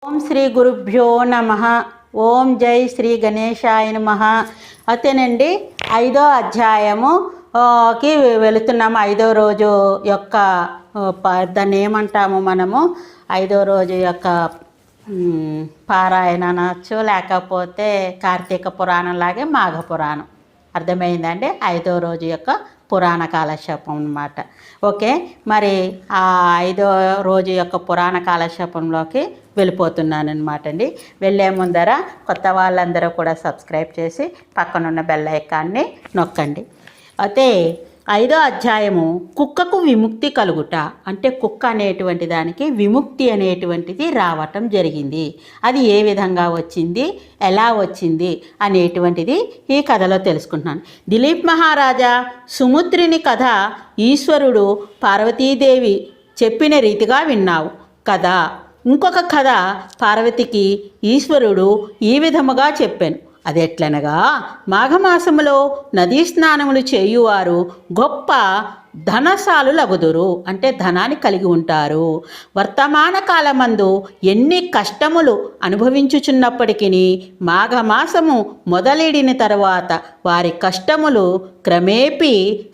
ఓం శ్రీ గురుభ్యో నమః. ఓం జై శ్రీ గణేశాయ నమః. అతేనండి 5వ అధ్యాయముకి వెళుతున్నాము. 5వ రోజు యొక్క దాన్ని ఏమంటాము మనము, 5వ రోజు యొక్క పారాయణ అనొచ్చు, లేకపోతే కార్తీక పురాణం లాగే మాఘ పురాణం. అర్థమైందండి? 5వ రోజు యొక్క పురాణ కాలక్షేపం అన్నమాట. ఓకే, మరి ఆ 5వ రోజు యొక్క పురాణ కాలక్షేపంలోకి వెళ్ళిపోతున్నాను అనమాట అండి. వెళ్ళే ముందర కొత్త వాళ్ళందరూ కూడా సబ్స్క్రైబ్ చేసి పక్కనున్న బెల్ ఐకాన్ని నొక్కండి. అయితే 5వ అధ్యాయము కుక్కకు విముక్తి కలుగుట, అంటే కుక్క అనేటువంటి దానికి విముక్తి అనేటువంటిది రావటం జరిగింది. అది ఏ విధంగా వచ్చింది, ఎలా వచ్చింది అనేటువంటిది ఈ కథలో తెలుసుకుంటున్నాను. దిలీప్ మహారాజా సుముద్రిని కథ ఈశ్వరుడు పార్వతీదేవి చెప్పిన రీతిగా విన్నావు కదా. ఇంకొక కథ పార్వతికి ఈశ్వరుడు ఈ విధముగా చెప్పాను. అదెట్లనగా, మాఘమాసములో నదీ స్నానములు చేయువారు గొప్ప ధనశాలులగుదురు, అంటే ధనాన్ని కలిగి ఉంటారు. వర్తమాన కాలమందు ఎన్ని కష్టములు అనుభవించుచున్నప్పటికీ మాఘమాసము మొదలెడిన తరువాత వారి కష్టములు క్రమేపీ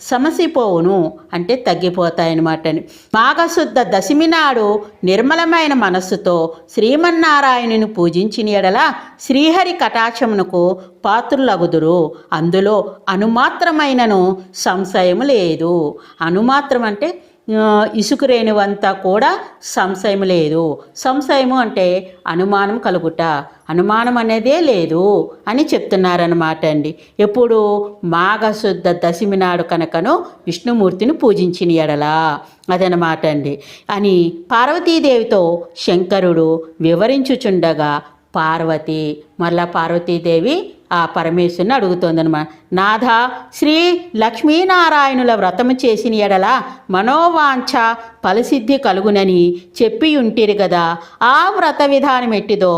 సమసిపోవును, అంటే తగ్గిపోతాయన్నమాట. మాఘశుద్ధ దశమి నాడు నిర్మలమైన మనస్సుతో శ్రీమన్నారాయణుని పూజించిన ఎడల శ్రీహరి కటాక్షమునకు పాత్రులగుదురు. అందులో అనుమాత్రమైనను సంశయము లేదు. అనుమాత్రం అంటే ఇసుకురేనివంతా కూడా సంశయం లేదు. సంశయము అంటే అనుమానం కలుగుట, అనుమానం అనేదే లేదు అని చెప్తున్నారన్నమాట అండి. ఎప్పుడు మాఘశుద్ధ దశమి నాడు కనుకను విష్ణుమూర్తిని పూజించిన ఎడలా అదనమాట అండి అని పార్వతీదేవితో శంకరుడు వివరించుచుండగా పార్వతీదేవి ఆ పరమేశ్వరుని అడుగుతోందనమాట. నాథ, శ్రీ లక్ష్మీనారాయణుల వ్రతము చేసిన ఎడల మనోవాంఛ ఫలసిద్ధి కలుగునని చెప్పి ఉంటిరి కదా. ఆ వ్రత విధానం ఎట్టిదో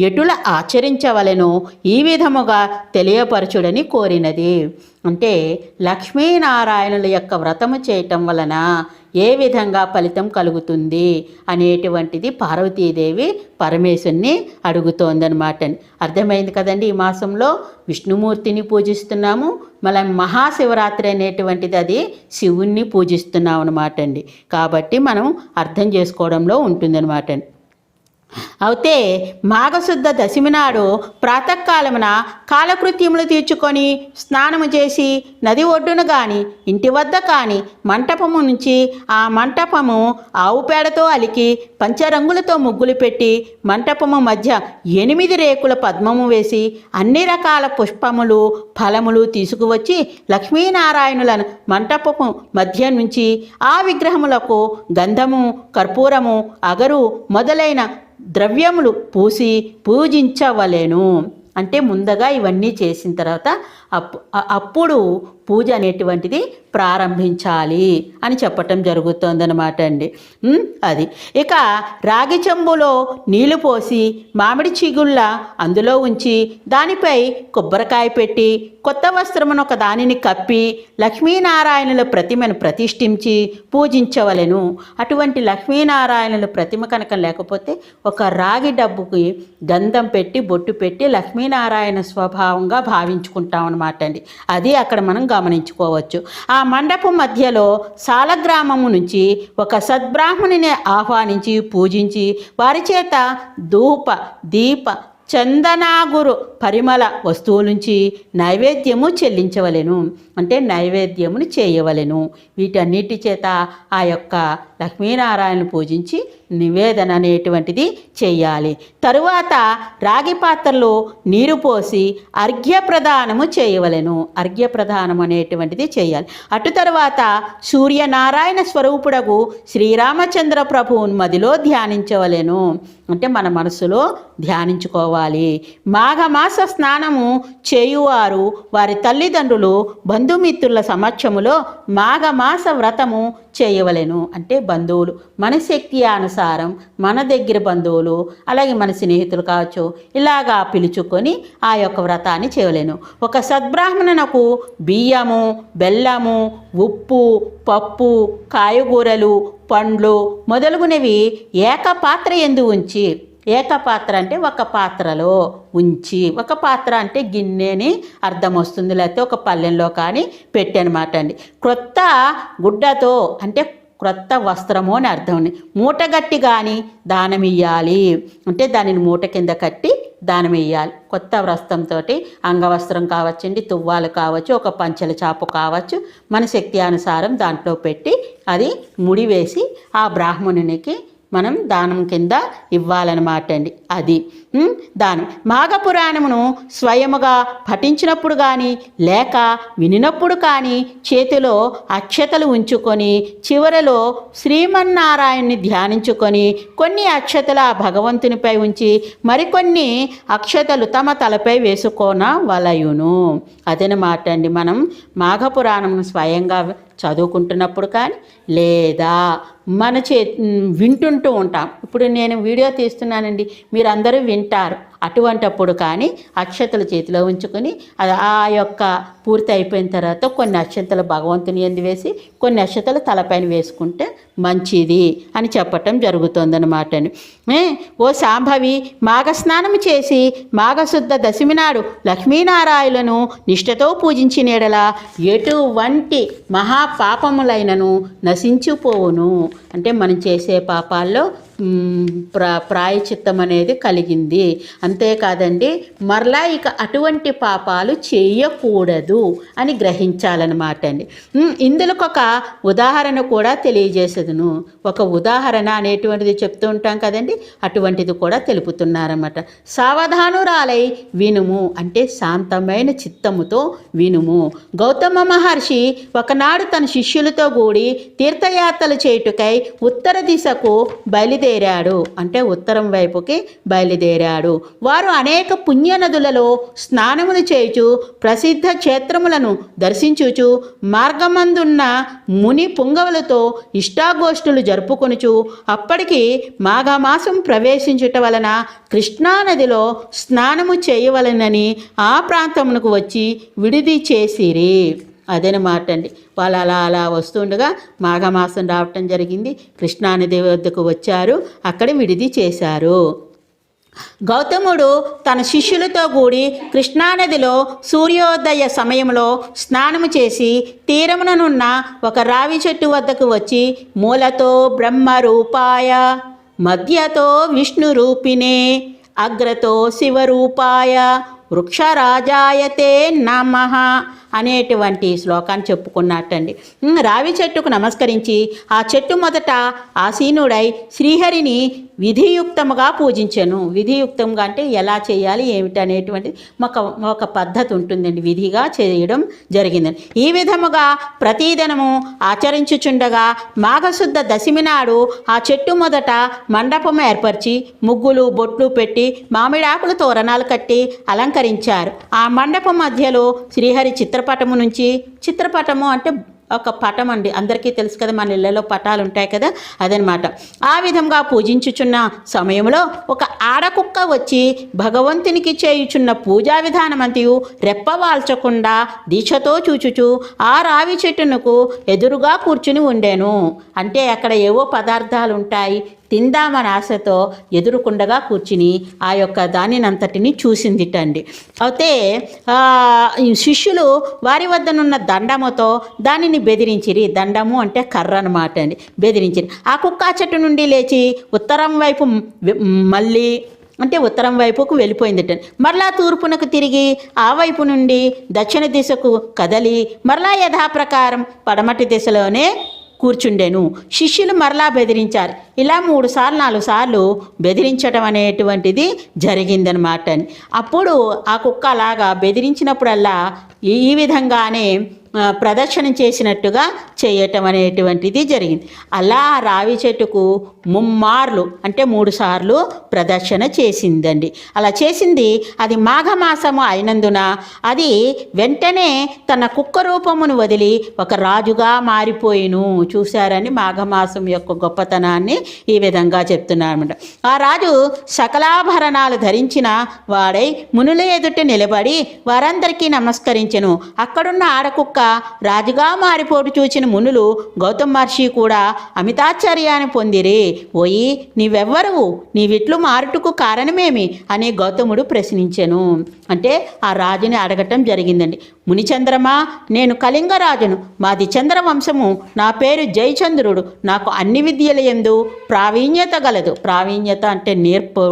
ఎటుల ఆచరించవలెనో ఈ విధముగా తెలియపరచుడని కోరినది. అంటే లక్ష్మీనారాయణుల యొక్క వ్రతము చేయటం వలన ఏ విధంగా ఫలితం కలుగుతుంది అనేటువంటిది పార్వతీదేవి పరమేశ్వరుని అడుగుతోందనమాట. అర్థమైంది కదండి. ఈ మాసంలో విష్ణుమూర్తిని పూజిస్తున్నాము, మళ్ళీ మహాశివరాత్రి అనేటువంటిది అది శివుణ్ణి పూజిస్తున్నాం అనమాట అండి. కాబట్టి మనం అర్థం చేసుకోవడంలో ఉంటుందన్నమాట అండి. అయితే మాఘశుద్ధ దశమి నాడు ప్రాతకాలమున కాలకృత్యములు తీర్చుకొని స్నానము చేసి నది ఒడ్డున కానీ ఇంటి వద్ద కానీ మంటపము నుంచి ఆ మంటపము ఆవు పేడతో అలికి పంచరంగులతో ముగ్గులు పెట్టి మంటపము మధ్య 8 రేకుల పద్మము వేసి అన్ని రకాల పుష్పములు ఫలములు తీసుకువచ్చి లక్ష్మీనారాయణులను మంటపము మధ్య నుంచి ఆ విగ్రహములకు గంధము, కర్పూరము, అగరు మొదలైన ద్రవ్యములు పూసి పూజించవలెను. అంటే ముందుగా ఇవన్నీ చేసిన తర్వాత అప్పుడు పూజ అనేటువంటిది ప్రారంభించాలి అని చెప్పటం జరుగుతోందనమాట అండి. అది ఇక రాగి చెంబులో నీళ్లు పోసి మామిడి చిగుళ్ళ అందులో ఉంచి దానిపై కొబ్బరికాయ పెట్టి కొత్త వస్త్రమును ఒక దానిని కప్పి లక్ష్మీనారాయణుల ప్రతిమను ప్రతిష్ఠించి పూజించవలెను. అటువంటి లక్ష్మీనారాయణుల ప్రతిమ కనుక లేకపోతే ఒక రాగి డబ్బుకి గంధం పెట్టి బొట్టు పెట్టి లక్ష్మీనారాయణ స్వభావంగా భావించుకుంటాం అనమాట అండి. అది అక్కడ మనం గమనించుకోవచ్చు. ఆ మండపం మధ్యలో సాలగ్రామము నుంచి ఒక సద్బ్రాహ్మణుని ఆహ్వానించి పూజించి వారి చేత ధూప దీప చందనాగురు పరిమళ వస్తువులుంచి నైవేద్యము చెల్లించవలెను. అంటే నైవేద్యమును చేయవలెను. వీటన్నిటి చేత ఆ యొక్క లక్ష్మీనారాయణ పూజించి నివేదన అనేటువంటిది చేయాలి. తరువాత రాగి పాత్రలో నీరు పోసి అర్ఘ్యప్రదానము చేయవలెను. అర్ఘ్యప్రదానం అనేటువంటిది చేయాలి. అటు తర్వాత సూర్యనారాయణ స్వరూపుడగు శ్రీరామచంద్ర ప్రభువుని మదిలో ధ్యానించవలెను. అంటే మన మనసులో ధ్యానించుకోవాలి. మాఘమాస స్నానము చేయువారు వారి తల్లిదండ్రులు బంధుమిత్రుల సమక్షములో మాఘమాస వ్రతము చేయవలెను. అంటే బంధువులు మన శక్తి అనుసారం మన దగ్గర బంధువులు అలాగే మన స్నేహితులు కావచ్చు ఇలాగా పిలుచుకొని ఆ యొక్క వ్రతాన్ని చేయవలెను. ఒక సద్బ్రాహ్మణునకు బియ్యము బెల్లము ఉప్పు పప్పు కాయగూరలు పండ్లు మొదలుగునవి ఏకపాత్ర యందు ఉంచి, ఏకపాత్ర అంటే ఒక పాత్రలో ఉంచి, ఒక పాత్ర అంటే గిన్నెని అర్థం వస్తుంది, లేకపోతే ఒక పల్లెంలో కానీ పెట్టనమాట అండి. క్రొత్త గుడ్డతో అంటే క్రొత్త వస్త్రము అని అర్థం ఉంది. మూటగట్టి కానీ దానం ఇయ్యాలి. అంటే దానిని మూట కింద కట్టి దానం ఇయ్యాలి. కొత్త వస్త్రంతో అంగవస్త్రం కావచ్చండి, తువ్వాలు కావచ్చు, ఒక పంచెల చాపు కావచ్చు, మన శక్తి అనుసారం దాంట్లో పెట్టి అది ముడివేసి ఆ బ్రాహ్మణునికి మనం దానం కింద ఇవ్వాలన్నమాట అండి. అది దానం. మాఘపురాణమును స్వయముగా పఠించినప్పుడు కానీ లేక వినినప్పుడు కానీ చేతిలో అక్షతలు ఉంచుకొని చివరలో శ్రీమన్నారాయణ్ణి ధ్యానించుకొని కొన్ని అక్షతలు ఆ భగవంతునిపై ఉంచి మరికొన్ని అక్షతలు తమ తలపై వేసుకోన వలయును. అదనమాట అండి. మనం మాఘపురాణమును స్వయంగా చదువుకుంటున్నప్పుడు కానీ లేదా మన వింటుంటూ ఉంటాం. ఇప్పుడు నేను వీడియో తీస్తున్నానండి, మీరందరూ వింటారు. అటువంటప్పుడు కానీ అక్షతలు చేతిలో ఉంచుకొని ఆ యొక్క పూర్తి అయిపోయిన తర్వాత కొన్ని అక్షతలు భగవంతుని యందు వేసి కొన్ని అక్షతలు తలపైన వేసుకుంటే మంచిది అని చెప్పటం జరుగుతుందన్నమాట అండి. ఓ శాంభవి, మాఘస్నానం చేసి మాఘశుద్ధ దశమి నాడు లక్ష్మీనారాయణులను నిష్ఠతో పూజించిన ఎడల ఎటువంటి మహాపాపములైనను నశించిపోవును. అంటే మనం చేసే పాపాల్లో ప్రాయచిత్తం అనేది కలిగింది. అంతేకాదండి, మరలా ఇక అటువంటి పాపాలు చేయకూడదు అని గ్రహించాలన్నమాట అండి. ఇందులోకి ఒక ఉదాహరణ కూడా తెలియజేసేదును. ఒక ఉదాహరణ అనేటువంటిది చెప్తూ ఉంటాం కదండి, అటువంటిది కూడా తెలుపుతున్నారన్నమాట. సావధానురాలై వినుము అంటే శాంతమైన చిత్తముతో వినుము. గౌతమ మహర్షి ఒకనాడు తన శిష్యులతో కూడి తీర్థయాత్రలు చేయుటకై ఉత్తర దిశకు బయలుదేరాడు. అంటే ఉత్తరం వైపుకి బయలుదేరాడు. వారు అనేక పుణ్యనదులలో స్నానములు చేయుచు ప్రసిద్ధ క్షేత్రములను దర్శించుచు మార్గమందున్న ముని పుంగవులతో ఇష్టాగోష్ఠులు జరుపుకొనుచు అప్పటికి మాఘమాసం ప్రవేశించుట వలన కృష్ణానదిలో స్నానము చేయవలనని ఆ ప్రాంతమునకు వచ్చి విడిది చేసిరి. అదనమాట అండి. వాళ్ళు అలా వస్తుండగా మాఘమాసం రావటం జరిగింది. కృష్ణానది వద్దకు వచ్చారు, అక్కడ విడిది చేశారు. గౌతముడు తన శిష్యులతో కూడి కృష్ణానదిలో సూర్యోదయ సమయంలో స్నానము చేసి తీరముననున్న ఒక రావి చెట్టు వద్దకు వచ్చి మూలతో బ్రహ్మరూపాయ, మధ్యతో విష్ణు రూపిణే, అగ్రతో శివరూపాయ, వృక్షరాజాయతే నమః అనేటువంటి శ్లోకాన్ని చెప్పుకున్నట్టండి. రావి చెట్టుకు నమస్కరించి ఆ చెట్టు మొదట ఆసీనుడై శ్రీహరిని విధియుక్తముగా పూజించెను. విధియుక్తంగా అంటే ఎలా చేయాలి ఏమిటి అనేటువంటి ఒక పద్ధతి ఉంటుందండి, విధిగా చేయడం జరిగిందండి. ఈ విధముగా ప్రతిదినము ఆచరించుచుండగా మాఘశుద్ధ దశమి నాడు ఆ చెట్టు మొదట మండపం ఏర్పరిచి ముగ్గులు బొట్లు పెట్టి మామిడాకులు తోరణాలు కట్టి అలంకరించారు. ఆ మండపం మధ్యలో శ్రీహరి చిత్రపటము అంటే ఒక పటం అండి, అందరికీ తెలుసు కదా, మన ఇళ్ళలో పటాలు ఉంటాయి కదా, అదనమాట. ఆ విధంగా పూజించుచున్న సమయంలో ఒక ఆడకుక్క వచ్చి భగవంతునికి చేయుచున్న పూజా విధానమంతయు రెప్పవాల్చకుండా దీక్షతో చూచుచు ఆ రావి చెట్టునకు ఎదురుగా కూర్చుని ఉండేను. అంటే అక్కడ ఏవో పదార్థాలు ఉంటాయి, తిందామని ఆశతో ఎదురుకుండగా కూర్చుని ఆ యొక్క దానినంతటిని చూసిందిటండి. అయితే శిష్యులు వారి వద్దనున్న దండముతో దానిని బెదిరించిరి. దండము అంటే కర్ర అనమాట అండి. బెదిరించిరి. ఆ కుక్క చెట్టు నుండి లేచి ఉత్తరం వైపు మళ్ళీ అంటే ఉత్తరం వైపుకు వెళ్ళిపోయిందిట. మరలా తూర్పునకు తిరిగి ఆ వైపు నుండి దక్షిణ దిశకు కదలి మరలా యథాప్రకారం పడమటి దిశలోనే కూర్చుండెను. శిష్యులు మరలా బెదిరించారు. ఇలా 3 సార్లు 4 సార్లు బెదిరించడం అనేటువంటిది జరిగిందనమాట. అప్పుడు ఆ కుక్క అలాగా బెదిరించినప్పుడల్లా ఈ విధంగానే ప్రదక్షిణ చేసినట్టుగా చేయటం అనేటువంటిది జరిగింది. అలా రావి చెట్టుకు 3 సార్లు ప్రదక్షిణ చేసిందండి. అలా చేసింది. అది మాఘమాసము అయినందున అది వెంటనే తన కుక్క రూపమును వదిలి ఒక రాజుగా మారిపోయిను. చూశారని మాఘమాసం యొక్క గొప్పతనాన్ని ఈ విధంగా చెప్తున్నారన్నమాట. ఆ రాజు సకలాభరణాలు ధరించిన వాడై మునుల ఎదుట నిలబడి వారందరికీ నమస్కరించెను. అక్కడున్న ఆడకుక్క రాజుగా మారిపోటు చూచిన మునులు గౌతమ మహర్షి కూడా అమితాశ్చర్యాన్ని పొందిరి. ఓయి, నీవెవ్వరు? నీవిట్లు మారుటకు కారణమేమి అని గౌతముడు ప్రశ్నించెను. అంటే ఆ రాజుని అడగటం జరిగిందండి. మునిచంద్రమా, నేను కళింగరాజును, మాది చంద్రవంశము, నా పేరు జయచంద్రుడు, నాకు అన్ని విద్యల యందు ప్రావీణ్యత గలదు. ప్రావీణ్యత అంటే నేర్పు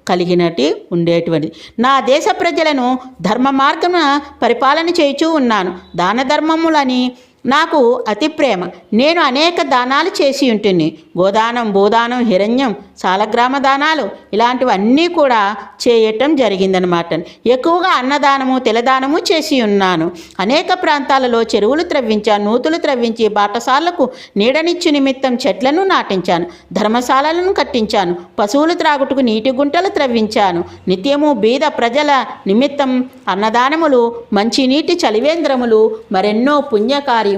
కలిగినట్టు ఉండేటువంటిది. నా దేశ ప్రజలను ధర్మ మార్గమున పరిపాలన చేయుచూ ఉన్నాను. దాన ధర్మములని నాకు అతి ప్రేమ. నేను అనేక దానాలు చేసి ఉంటుంది. గోదానం, భూదానం, హిరణ్యం, సాలగ్రామ దానాలు ఇలాంటివన్నీ కూడా చేయటం జరిగిందనమాట. ఎక్కువగా అన్నదానము, తిలదానము చేసి ఉన్నాను. అనేక ప్రాంతాలలో చెరువులు త్రవ్వించాను, నూతులు త్రవ్వించి బాటసాలకు నీడనిచ్చు నిమిత్తం చెట్లను నాటించాను, ధర్మశాలలను కట్టించాను, పశువులు త్రాగుటకు నీటి గుంటలు త్రవ్వించాను. నిత్యము బీద ప్రజల నిమిత్తం అన్నదానములు, మంచినీటి చలివేంద్రములు, మరెన్నో పుణ్యకార్యములు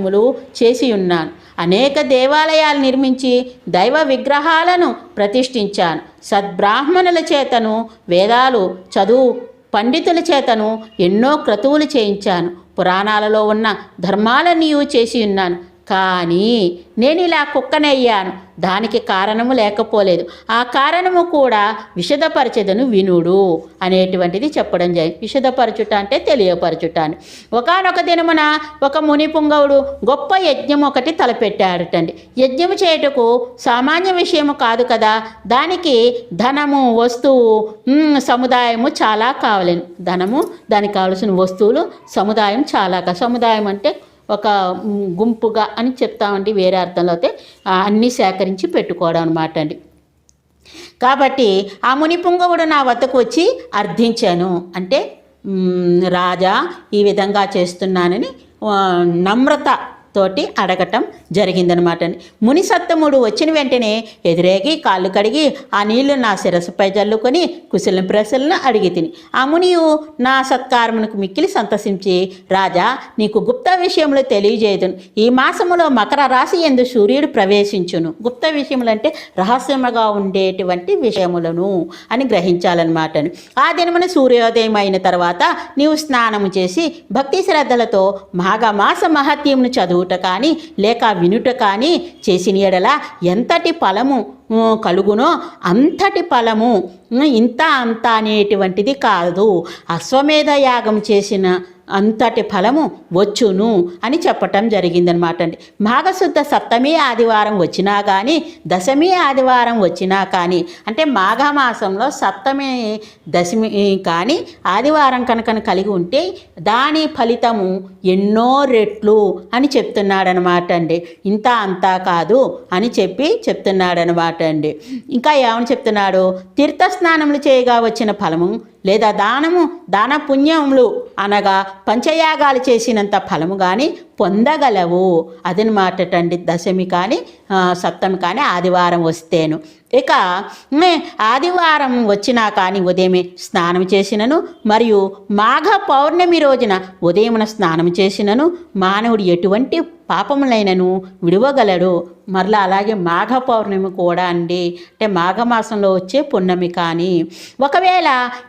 చేసి ఉన్నాను. అనేక దేవాలయాలు నిర్మించి దైవ విగ్రహాలను ప్రతిష్ఠించాను. సద్బ్రాహ్మణుల చేతను, వేదాలు చదువు పండితుల చేతను ఎన్నో క్రతువులు చేయించాను. పురాణాలలో ఉన్న ధర్మాలన్నీ చేసి ఉన్నాను. కానీ నేను ఇలా కుక్కనయ్యాను. దానికి కారణము లేకపోలేదు. ఆ కారణము కూడా విశదపరచెదను వినుడు అనేటువంటిది చెప్పడం జరిగింది. విశదపరచుట అంటే తెలియపరచుట అని. ఒకానొక దినమున ఒక ముని పుంగవుడు గొప్ప యజ్ఞం ఒకటి తలపెట్టాడటండి. యజ్ఞము చేయుటకు సామాన్య విషయము కాదు కదా. దానికి ధనము, వస్తువు, సముదాయము చాలా కావలేను. ధనము, దానికి కావలసిన వస్తువులు, సముదాయం చాలా. సముదాయం అంటే ఒక గుంపుగా అని చెప్తామండి. వేరే అర్థంలో అయితే అన్నీ సేకరించి పెట్టుకోవడం అనమాట అండి. కాబట్టి ఆ ముని పుంగవుడు నా వద్దకు వచ్చి అర్థించాను. అంటే రాజా, ఈ విధంగా చేస్తున్నానని నమ్రత తోటి అడగటం జరిగిందనమాట. ముని సత్తముడు వచ్చిన వెంటనే ఎదురేగి కాళ్ళు కడిగి ఆ నీళ్లు నా శిరస్సుపై జల్లుకొని కుశల ప్రశ్నలను అడిగి తిని ఆ మునియు నా సత్కారమునకు మిక్కిలి సంతసించి, రాజా, నీకు గుప్త విషయములు తెలియజేయదును. ఈ మాసములో మకర రాశి యందు సూర్యుడు ప్రవేశించును. గుప్త విషయములు అంటే రహస్యముగా ఉండేటువంటి విషయములను అని గ్రహించాలన్నమాట. ఆ దినమున సూర్యోదయం అయిన తర్వాత నీవు స్నానము చేసి భక్తి శ్రద్ధలతో మాఘమాస మహత్యమును చదువుట కానీ లేక వినుట కానీ చేసిన ఎడల ఎంతటి ఫలము కలుగునో అంతటి ఫలము ఇంత అంత అనేటువంటిది కాదు. అశ్వమేధ యాగం చేసిన అంతటి ఫలము వచ్చును అని చెప్పటం జరిగిందనమాట అండి. మాఘశుద్ధ సప్తమి ఆదివారం వచ్చినా కానీ, దశమి ఆదివారం వచ్చినా కానీ, అంటే మాఘమాసంలో సప్తమి, దశమి కానీ ఆదివారం కనుక కలిగి ఉంటే దాని ఫలితము ఎన్నో రెట్లు అని చెప్తున్నాడనమాట అండి. ఇంత అంతా కాదు అని చెప్తున్నాడనమాట అన్నమాట అండి. ఇంకా ఏమని చెప్తున్నాడు, తీర్థస్నానములు చేయగా వచ్చిన ఫలము లేదా దాన పుణ్యములు అనగా పంచయాగాలు చేసినంత ఫలము కానీ పొందగలవు. అదనమాటండి దశమి కానీ సప్తమి కానీ ఆదివారం వస్తేను. ఇక ఆదివారం వచ్చినా కానీ ఉదయమే స్నానం చేసినను మరియు మాఘ పౌర్ణమి రోజున ఉదయమున స్నానం చేసినను మానవుడు ఎటువంటి పాపములైనను విడవగలడు. మరలా అలాగే మాఘ పౌర్ణమి కూడా అండి, అంటే మాఘమాసంలో వచ్చే పున్నమి. కానీ ఒకవేళ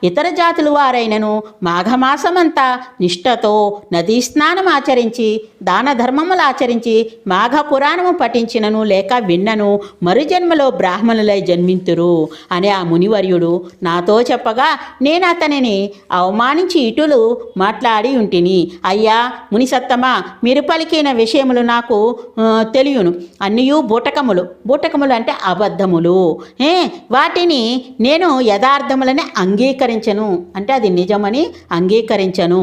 ఇతర జాతుల వారైనను మాఘమాసమంతా నిష్ఠతో నదీ స్నానం ఆచరించి దాన ధర్మములు ఆచరించి మాఘ పురాణము పఠించినను లేక విన్నను మరుజన్మలో బ్రాహ్మణులై జన్మింతురు అని ఆ మునివర్యుడు నాతో చెప్పగా నేను అతనిని అవమానించి ఇటులు మాట్లాడి ఉంటిని. అయ్యా మునిసత్తమా, మీరు పలికిన విషయములు నాకు తెలియను. అన్నీ బూటకములు అంటే అబద్ధములు. వాటిని నేను యథార్థములని అంగీకరించను, అంటే అది నిజమని అంగీకరించను.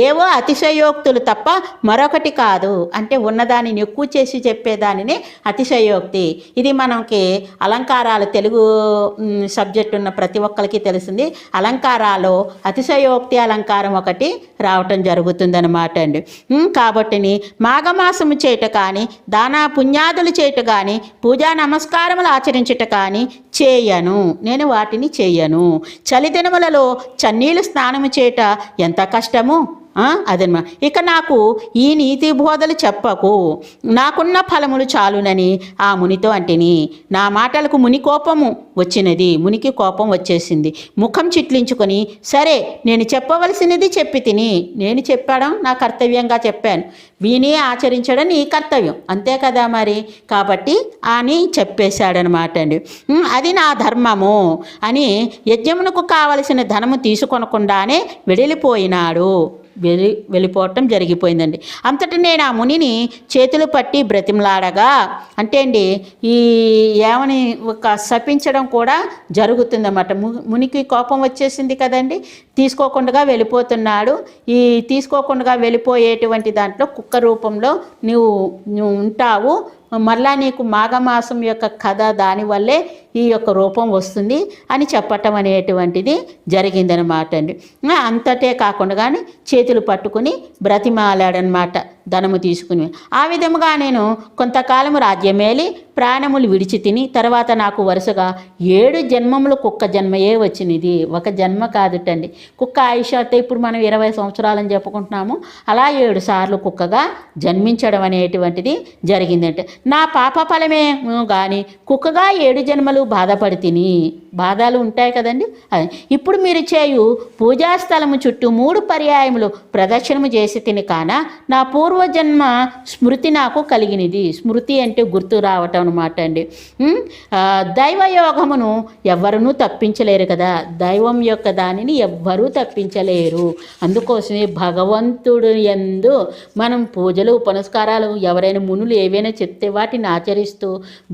ఏవో అతిశయోక్తులు తప్ప మరొకటి కాదు. అంటే ఉన్నదానిని ఎక్కువ చేసి చెప్పేదానిని అతిశయోక్తి. ఇది మనకి అలంకారాలు తెలుగు సబ్జెక్ట్ ఉన్న ప్రతి ఒక్కరికి తెలిసింది. అలంకారాలు అతిశయోక్తి అలంకారం ఒకటి రావటం జరుగుతుందన్నమాట అండి. కాబట్టి మాఘమాసము చేయట కానీ దాన పుణ్యాదులు చేయట కానీ పూజా నమస్కారములు ఆచరించట కానీ చేయను, నేను వాటిని చేయను. చలిదినములలో చన్నీళ్ళు స్నానము చేయట ఎంత కష్టము అదనమా. ఇక నాకు ఈ నీతి బోధలు చెప్పకు, నాకున్న ఫలములు చాలునని ఆ మునితో అంటిని. నా మాటలకు ముని కోపము వచ్చినది, మునికి కోపం వచ్చేసింది. ముఖం చిట్లించుకొని సరే నేను చెప్పవలసినది చెప్పి తిని, నేను చెప్పడం నా కర్తవ్యంగా చెప్పాను, విని ఆచరించడం నీ కర్తవ్యం అంతే కదా మరి, కాబట్టి అని చెప్పేశాడనమాట అండి. అది నా ధర్మము అని యజ్ఞమునకు కావలసిన ధనము తీసుకొనకుండానే వెళ్ళిపోయినాడు. వెళ్ళిపోవటం జరిగిపోయిందండి. అంతటి నేను ఆ మునిని చేతులు పట్టి బ్రతిమలాడగా, అంటే అండి ఈ ఏమని ఒక శపించడం కూడా జరుగుతుందన్నమాట. మునికి కోపం వచ్చేసింది కదండి, తీసుకోకుండా వెళ్ళిపోతున్నాడు. ఈ తీసుకోకుండా వెళ్ళిపోయేటువంటి దాంట్లో కుక్క రూపంలో నువ్వు ఉంటావు, మరలా నీకు మాఘమాసం యొక్క కథ దానివల్లే ఈ యొక్క రూపం వస్తుంది అని చెప్పటం అనేటువంటిది జరిగిందనమాట అండి. అంతటే కాకుండా కానీ చేతులు పట్టుకుని బ్రతిమాలాడనమాట ధనము తీసుకుని. ఆ విధముగా నేను కొంతకాలము రాజ్యమేలి ప్రాణములు విడిచి తిని తర్వాత నాకు వరుసగా 7 జన్మములు కుక్క జన్మయే వచ్చినది, ఒక జన్మ కాదుటండి. కుక్క ఆయుష్ అయితే ఇప్పుడు మనం 20 సంవత్సరాలని చెప్పుకుంటున్నాము, అలా 7 సార్లు కుక్కగా జన్మించడం అనేటువంటిది జరిగిందంటే నా పాప ఫలమే కానీ కుక్కగా 7 జన్మలు బాధపడి తిని. బాధలు ఉంటాయి కదండి. అది ఇప్పుడు మీరు చేయు పూజాస్థలము చుట్టూ 3 పర్యాయములు ప్రదక్షిణము చేసి తిని కాన నా పూర్వజన్మ స్మృతి నాకు కలిగినది. స్మృతి అంటే గుర్తు రావటం అనమాట అండి. దైవయోగమును ఎవ్వరూ తప్పించలేరు కదా, దైవం యొక్క దానిని ఎవ్వరూ తప్పించలేరు. అందుకోసమే భగవంతుడు యందు మనం పూజలు పునస్కారాలు ఎవరైనా మునులు ఏవైనా చెప్తే వాటిని ఆచరిస్తూ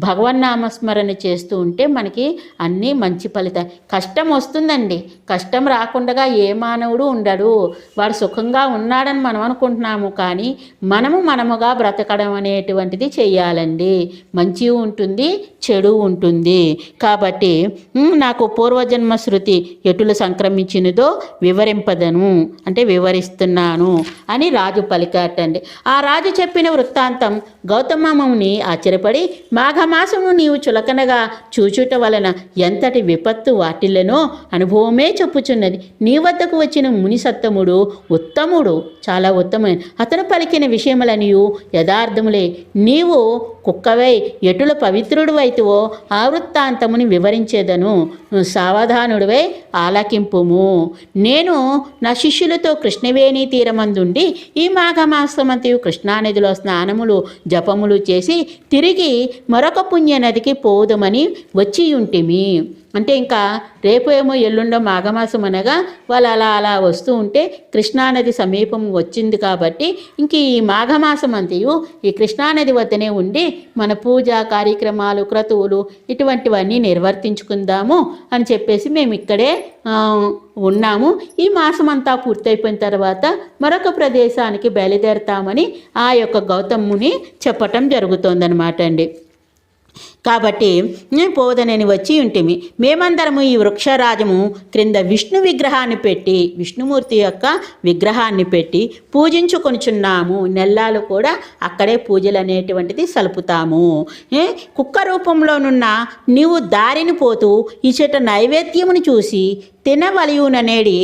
భగవన్నామస్మరణ చేస్తూ ఉంటే మనకి అన్నీ మంచి ఫలితం. కష్టం వస్తుందండి, కష్టం రాకుండా ఏ మానవుడు ఉండడు. వాడు సుఖంగా ఉన్నాడని మనం అనుకుంటున్నాము, కానీ మనముగా బ్రతకడం అనేటువంటిది చెయ్యాలండి. మంచి ఉంటుంది, చెడు ఉంటుంది. కాబట్టి నాకు పూర్వజన్మ శృతి ఎటులు సంక్రమించినదో వివరింపదను, అంటే వివరిస్తున్నాను అని రాజు పలికాటండి. ఆ రాజు చెప్పిన వృత్తాంతం గౌతమముని ఆశ్చర్యపడి, మాఘమాసము నీవు చులకనగా చూచుట వలన ఎంతటి విపత్తు వాటిల్లనో అనుభవమే చెప్పుచున్నది. నీ వద్దకు వచ్చిన ముని సత్తముడు ఉత్తముడు, చాలా ఉత్తమైన. అతను పలికిన విషయములనియు యథార్థములే. నీవు కుక్కవై ఎటుల పవిత్రుడు అయితువో ఆ వృత్తాంతముని వివరించేదను, సావధానుడివై ఆలకింపుము. నేను నా శిష్యులతో కృష్ణవేణి తీరమందుండి ఈ మాఘమాసమంతయు కృష్ణానదిలో స్నానములు జపములు చేసి తిరిగి మరొక పుణ్యనదికి పోదుమని వచ్చి ఉంటిమి. అంటే ఇంకా రేపు ఏమో ఎల్లుండో మాఘమాసం అనగా వాళ్ళు అలా వస్తూ ఉంటే కృష్ణానది సమీపం వచ్చింది కాబట్టి ఇంక ఈ మాఘమాసం అంతయు ఈ కృష్ణానది వద్దనే ఉండి మన పూజ కార్యక్రమాలు క్రతువులు ఇటువంటివన్నీ నిర్వర్తించుకుందాము అని చెప్పేసి మేము ఇక్కడే ఉన్నాము. ఈ మాసం అంతా పూర్తయిపోయిన తర్వాత మరొక ప్రదేశానికి బయలుదేరుతామని ఆ యొక్క గౌతముని చెప్పటం జరుగుతోందనమాట అండి. కాబట్టి పోదనని వచ్చి ఉంటిమి. మేమందరము ఈ వృక్షరాజము క్రింద విష్ణు విగ్రహాన్ని పెట్టి, విష్ణుమూర్తి యొక్క విగ్రహాన్ని పెట్టి పూజించుకొనిచున్నాము. నెల్లాలు కూడా అక్కడే పూజలు అనేటువంటిది సలుపుతాము. కుక్క రూపంలోనున్న నీవు దారిని పోతూ ఇచ్చట నైవేద్యమును చూసి తినవలయుననేడి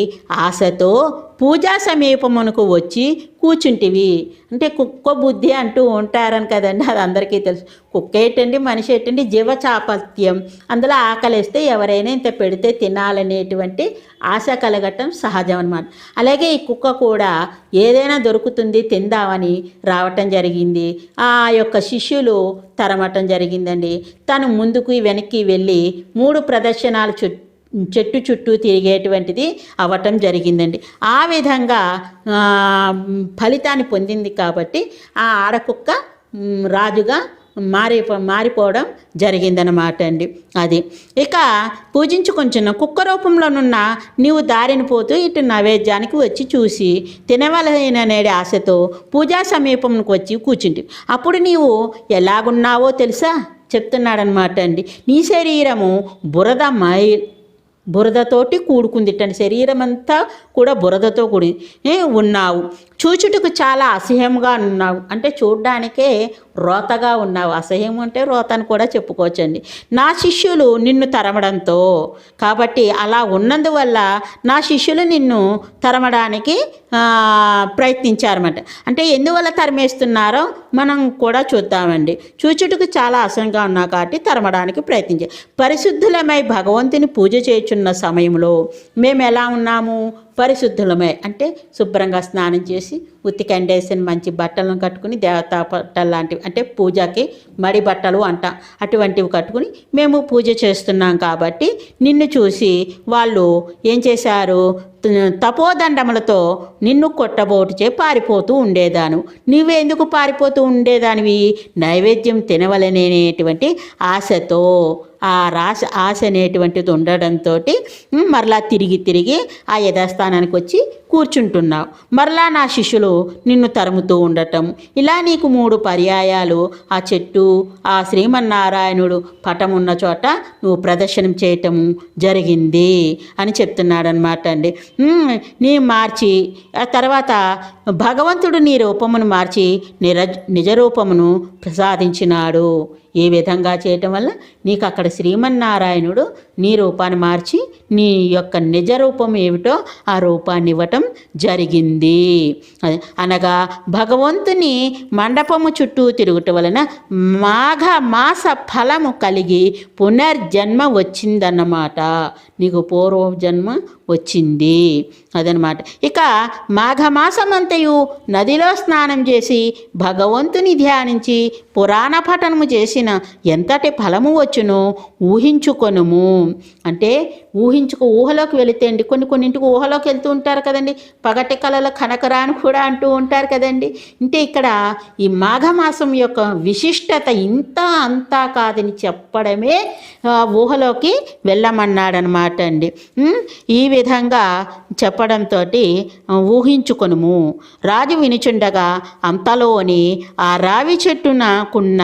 ఆశతో పూజా సమీపమునకు వచ్చి కూర్చుంటివి. అంటే కుక్క బుద్ధి అంటూ ఉంటారని కదండి, అది అందరికీ తెలుసు. కుక్క ఏంటండి, మనిషి ఏంటండి, జీవచాపత్యం. అందులో ఆకలిస్తే ఎవరైనా ఇంత పెడితే తినాలనేటువంటి ఆశ కలగటం సహజం అన్నమాట. అలాగే ఈ కుక్క కూడా ఏదైనా దొరుకుతుంది తిందామని రావటం జరిగింది. ఆ యొక్క శిష్యులు తరమటం జరిగిందండి. తను ముందుకు వెనక్కి వెళ్ళి 3 ప్రదర్శనాలు చెట్టు చుట్టూ తిరిగేటువంటిది అవ్వటం జరిగిందండి. ఆ విధంగా ఫలితాన్ని పొందింది కాబట్టి ఆ ఆడకుక్క రాజుగా మారిపోవడం జరిగిందనమాట అండి. అది ఇక పూజించుకొంచున్న కుక్క రూపంలోనున్న నీవు దారిని పోతూ ఇటు నైవేద్యానికి వచ్చి చూసి తినవలననేది ఆశతో పూజా సమీపంకు వచ్చి కూర్చుంటి. అప్పుడు నీవు ఎలాగున్నావో తెలుసా చెప్తున్నాడనమాట అండి. నీ శరీరము బురదతోటి కూడుకుందిటండి. శరీరం అంతా కూడా బురదతో కూడి ఉన్నావు. చూచుటకు చాలా అసహ్యంగా ఉన్నావు. అంటే చూడ్డానికే రోతగా ఉన్నావు. అసహ్యం అంటే రోత అని కూడా చెప్పుకోవచ్చండి. నా శిష్యులు నిన్ను తరమడంతో, కాబట్టి అలా ఉన్నందువల్ల నా శిష్యులు నిన్ను తరమడానికి ప్రయత్నించారన్నమాట. అంటే ఎందువల్ల తరిమేస్తున్నారో మనం కూడా చూద్దామండి. చూచుటకు చాలా అసహ్యంగా ఉన్నావు కాబట్టి తరమడానికి ప్రయత్నించారు. పరిశుద్ధులమై భగవంతుని పూజ చేయుచున్న సమయంలో మేము ఎలా ఉన్నాము? పరిశుద్ధులమే అంటే శుభ్రంగా స్నానం చేసి ఉతికండేసిన మంచి బట్టలను కట్టుకుని, దేవతా బట్టలు లాంటివి అంటే పూజకి మడి బట్టలు అంట అటువంటివి కట్టుకుని మేము పూజ చేస్తున్నాం. కాబట్టి నిన్ను చూసి వాళ్ళు ఏం చేశారు? తపోదండములతో నిన్ను కొట్టబోటుచే పారిపోతూ ఉండేదాను. నువ్వెందుకు పారిపోతూ ఉండేదానివి? నైవేద్యం తినవలనేటువంటి ఆశతో, ఆ ఆశ అనేటువంటిది ఉండడంతో మరలా తిరిగి ఆ యథాస్థానానికి వచ్చి కూర్చుంటున్నావు. మరలా నా శిష్యులు నిన్ను తరుముతూ ఉండటం, ఇలా నీకు 3 పర్యాయాలు ఆ చెట్టు, ఆ శ్రీమన్నారాయణుడు పటం ఉన్న చోట నువ్వు ప్రదర్శనం చేయటము జరిగింది అని చెప్తున్నాడనమాట అండి. నీ మార్చి ఆ తర్వాత భగవంతుడు నీ రూపమును మార్చి నిజ రూపమును ప్రసాదించినాడు. ఈ విధంగా చేయటం వల్ల నీకు అక్కడ శ్రీమన్నారాయణుడు నీ రూపాన్ని మార్చి నీ యొక్క నిజ రూపం ఏమిటో ఆ రూపాన్ని ఇవ్వటం జరిగింది. అనగా భగవంతుని మండపము చుట్టూ తిరుగుట వలన మాఘమాస ఫలము కలిగి పునర్జన్మ వచ్చిందన్నమాట. నీకు పూర్వజన్మ వచ్చింది అదనమాట. ఇక మాఘమాసమంతయు నదిలో స్నానం చేసి భగవంతుని ధ్యానించి పురాణ పఠనము చేసిన ఎంతటి ఫలము వచ్చునో ఊహించుకొనుము. అంటే ఊహలోకి వెళితే అండి, కొన్నింటికి ఊహలోకి వెళ్తూ ఉంటారు కదండి. పగటి కళల కనకరాని కూడా అంటూ ఉంటారు కదండి. అంటే ఇక్కడ ఈ మాఘమాసం యొక్క విశిష్టత ఇంత అంతా కాదని చెప్పడమే ఊహలోకి వెళ్ళమన్నాడనమాట అండి. ఈ విధంగా చెప్పడంతో ఊహించుకొనుము. రాజు వినుచుండగా అంతలోని ఆ రావి చెట్టునకున్న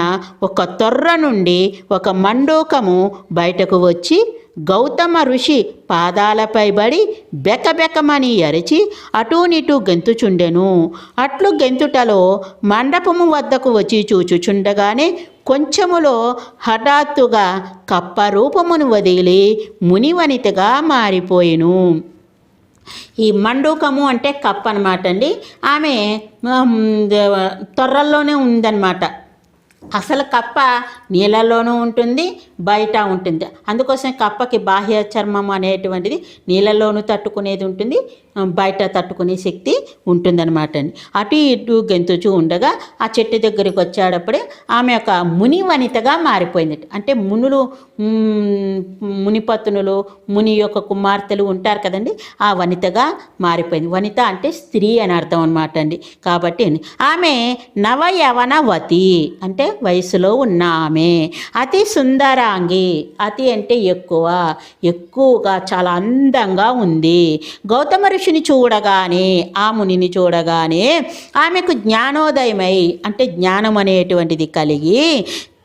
ఒక తొర్ర నుండి ఒక మండూకము బయటకు వచ్చి గౌతమ ఋషి పాదాలపై బడి బెకబెకమని అరిచి అటూనిటూ గెంతుచుండెను. అట్లు గెంతుటలో మండపము వద్దకు వచ్చి చూచుచుండగానే కొంచెములో హఠాత్తుగా కప్ప రూపమును వదిలి మునివనితగా మారిపోయెను. ఈ మండూకము అంటే కప్ప అనమాట అండి. ఆమె తొర్రల్లోనే ఉందన్నమాట. అసలు కప్ప నీళ్ళలోనూ ఉంటుంది, బయట ఉంటుంది. అందుకోసం కప్పకి బాహ్య చర్మం అనేటువంటిది నీళ్ళలోనూ తట్టుకునేది ఉంటుంది, బయట తట్టుకునే శక్తి ఉంటుందన్నమాట అండి. అటు ఇటు గెంతుచూ ఉండగా ఆ చెట్టు దగ్గరికి వచ్చేటప్పుడే ఆమె ఒక ముని వనితగా మారిపోయింది. అంటే మునిపత్నులు, ముని యొక్క కుమార్తెలు ఉంటారు కదండి, ఆ వనితగా మారిపోయింది. వనిత అంటే స్త్రీ అని అర్థం అనమాట అండి. కాబట్టి ఆమె నవయవనవతి అంటే వయసులో ఉన్న ఆమె. అతి సుందరాంగి, అతి అంటే ఎక్కువగా చాలా అందంగా ఉంది. గౌతమ ఋషిని చూడగానే, ఆ మునిని చూడగానే ఆమెకు జ్ఞానోదయమై అంటే జ్ఞానం అనేటువంటిది కలిగి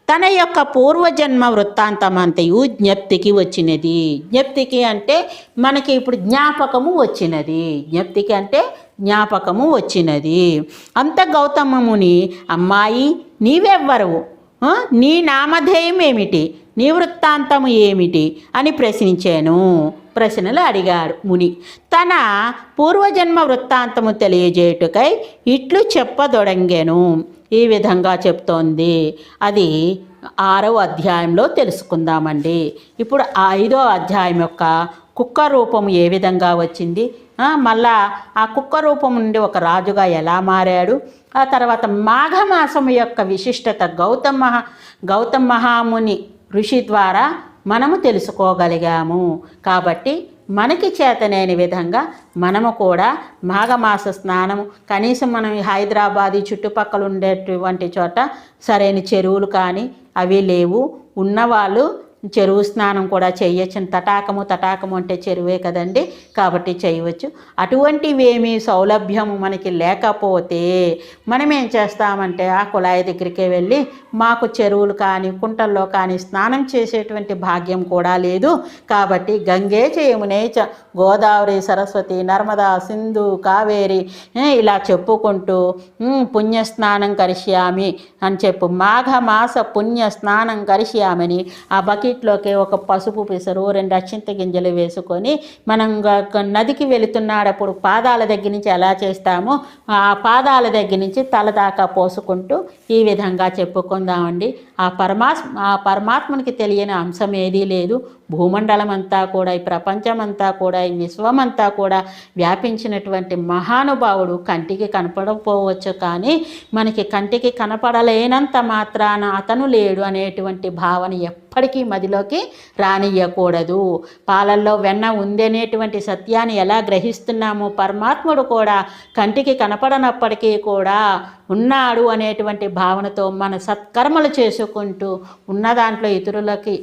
తన యొక్క పూర్వజన్మ వృత్తాంతమంతయు జ్ఞప్తికి వచ్చినది. జ్ఞప్తికి అంటే మనకి ఇప్పుడు జ్ఞాపకము వచ్చినది. జ్ఞప్తికి అంటే జ్ఞాపకము వచ్చినది. అంత గౌతమముని, అమ్మాయి నీవెవ్వరవు, నీ నామధేయం ఏమిటి, నీ వృత్తాంతము ఏమిటి అని ప్రశ్నించాను. ప్రశ్నలు అడిగాడు ముని. తన పూర్వజన్మ వృత్తాంతము తెలియజేయుటకై ఇట్లు చెప్పదొడంగెను. ఈ విధంగా చెప్తోంది. అది 6వ అధ్యాయంలో తెలుసుకుందామండి. ఇప్పుడు 5వ అధ్యాయం యొక్క కుక్క రూపం ఏ విధంగా వచ్చింది, మళ్ళా ఆ కుక్క రూపం నుండి ఒక రాజుగా ఎలా మారాడు, ఆ తర్వాత మాఘమాసం యొక్క విశిష్టత గౌతమ మహాముని ఋషి ద్వారా మనము తెలుసుకోగలిగాము. కాబట్టి మనకి చేతనైన విధంగా మనము కూడా మాఘమాస స్నానము, కనీసం మనం హైదరాబాద్ చుట్టుపక్కల ఉండేటువంటి చోట సరైన చెరువులు కానీ అవి లేవు. ఉన్నవాళ్ళు చెరువు స్నానం కూడా చేయొచ్చు. తటాకము అంటే చెరువే కదండి, కాబట్టి చేయవచ్చు. అటువంటివి ఏమీ సౌలభ్యము మనకి లేకపోతే మనం ఏం చేస్తామంటే ఆ కుళాయి దగ్గరికి వెళ్ళి మాకు చెరువులు కానీ కుంటల్లో కానీ స్నానం చేసేటువంటి భాగ్యం కూడా లేదు. కాబట్టి గంగే యమునే గోదావరి సరస్వతి నర్మదా సింధు కావేరి ఇలా చెప్పుకుంటూ పుణ్యస్నానం కరిష్యామి అని చెప్పు, మాఘమాస పుణ్య స్నానం కరిష్యామని ఆ బకెట్లోకి ఒక పసుపు పిసరు 2 అక్షింత గింజలు వేసుకొని మనం నదికి వెళుతున్నాడప్పుడు పాదాల దగ్గర నుంచి ఎలా చేస్తామో ఆ పాదాల దగ్గర నుంచి తల దాకా పోసుకుంటూ ఈ విధంగా చెప్పుకుందామండి. ఆ పరమాత్మనికి తెలియని అంశం ఏదీ లేదు. భూమండలం అంతా కూడా, ఈ ప్రపంచమంతా కూడా, ఈ విశ్వమంతా కూడా వ్యాపించినటువంటి మహానుభావుడు కంటికి కనపడకపోవచ్చు, కానీ మనకి కంటికి కనపడలేనంత మాత్రాన అతను లేడు అనేటువంటి భావన ఎప్పటికీ మదిలోకి రానియ్యకూడదు. పాలల్లో వెన్న ఉందనేటువంటి సత్యాన్ని ఎలా గ్రహిస్తున్నామో పరమాత్ముడు కూడా కంటికి కనపడనప్పటికీ కూడా ఉన్నాడు అనేటువంటి భావనతో మన సత్కర్మలు చేసుకుంటూ ఉన్న దాంట్లో ఇతరులకి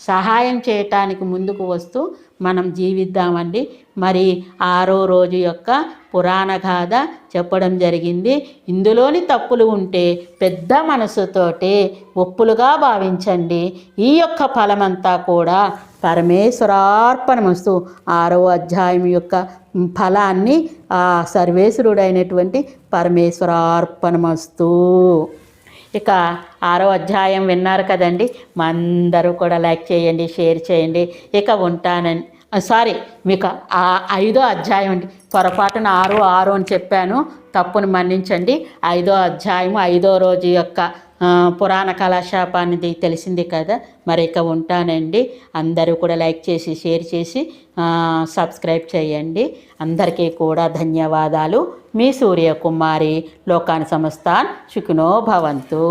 సహాయం చేయటానికి ముందుకు వస్తూ మనం జీవిద్దామండి. మరి 6వ రోజు యొక్క పురాణ గాథ చెప్పడం జరిగింది. ఇందులోని తప్పులు ఉంటే పెద్ద మనసుతోటి ఒప్పులుగా భావించండి. ఈ యొక్క ఫలమంతా కూడా పరమేశ్వరార్పణమస్తు. 6వ అధ్యాయం యొక్క ఫలాన్ని ఆ సర్వేశ్వరుడైనటువంటి పరమేశ్వరార్పణమస్తు. ఇక 6వ అధ్యాయం విన్నారు కదండి. అందరూ కూడా లైక్ చేయండి, షేర్ చేయండి. ఇక ఉంటానండి. మీకు 5వ అధ్యాయం అండి, పొరపాటున 6 అని చెప్పాను, తప్పును మన్నించండి. 5వ అధ్యాయం 5వ రోజు యొక్క పురాణ కళాశాపానికి తెలిసింది కదా. మరి ఇక ఉంటానండి. అందరూ కూడా లైక్ చేసి షేర్ చేసి సబ్స్క్రైబ్ చేయండి. అందరికీ కూడా ధన్యవాదాలు. మీ సూర్యకుమారి. లోకాన్ సమస్తాన్ సుఖినో భవంతు.